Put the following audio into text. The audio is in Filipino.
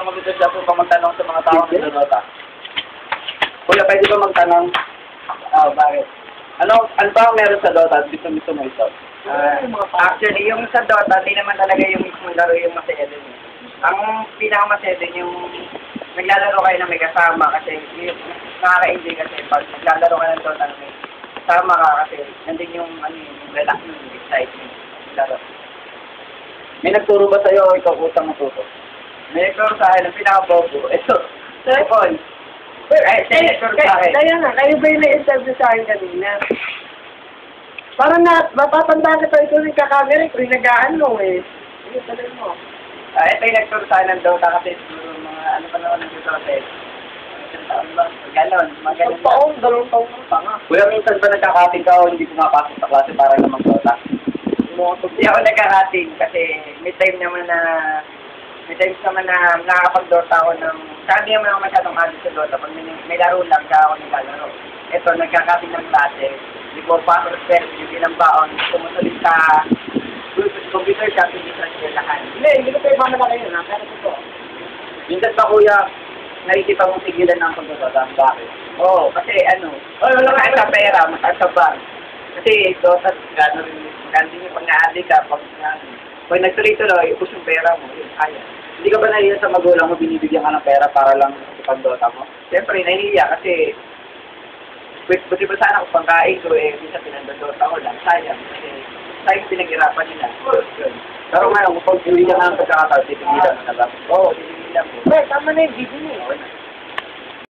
Mag-gusto siya po pa magtanong sa mga tao ng Dota. Kuya, pwede ba magtanong? Bakit? Ano ba ang meron sa Dota? Gusto mo ito? Actually, yung sa Dota, hindi naman talaga yung mismong laro yung masaya dun. Ang pinakamasaya dun yung naglalaro kayo na may kasama kasi yung nakaka-enjoy kasi pag naglalaro ka ng Dota na may kasama ka kasi nandun yung relax yung excitement laro. May nagturo ba sa'yo o ikaw utang matuto? May nagturo sa akin, ang pinaka-bobo. Ito, Paul. Siya nagturo sa akin. Kaya nga, kayo ba yung na-interview sa akin kanina? Parang mapapanda kita ito yung kakamera, ito yung nag-ano eh. Ano sabi mo? Ito yung nagturo sa akin ng Dota kasi siguro mga ano pa naman ng Dota eh. Isang taon ba? Ganon, mga ganon. Dalawang taon pa nga. Kuya, minsan ba nagkakating ka o hindi pumapasok sa klase para na mag-Dota? Hindi ako nagkarating kasi may times naman na nakakapag-Dota ako ng hindi naman ako masyadong addict sa Dota. Pag may laro lang, kaya ako naglalaro. Ito, nagkakating ng klase. Before pasok sa yung ilang baon, tumutuloy sa computer shop, hindi sa eskwelahan. Hindi ko tayo mamalaki yun ha, pero ito. Minsan ba kuya, nakikita mong tigilan ng pag-Dota? Bakit? Oo, kasi mataas sa pera, mataas sa bank. Kasi Dota, gano'n din yung pag-na-addict ka, pag nagtuloy-tuloy, ubus yung pera mo, yun, kaya. Hindi ka ba nahiya sa magulang mo, binibigyan ka ng pera para lang sa pag-Dota mo? Siyempre, nahihiya kasi buti ba sana kung pangkain ko minsan pinandodota ko lang, sayang. Kasi sayang pinaghirapan nila. Yun. Pero ngayon, kung pag-uwi ka na ng pagkakataon, titigilan mo na lang. Oo, tinigilan ko. Tama na yung video niya.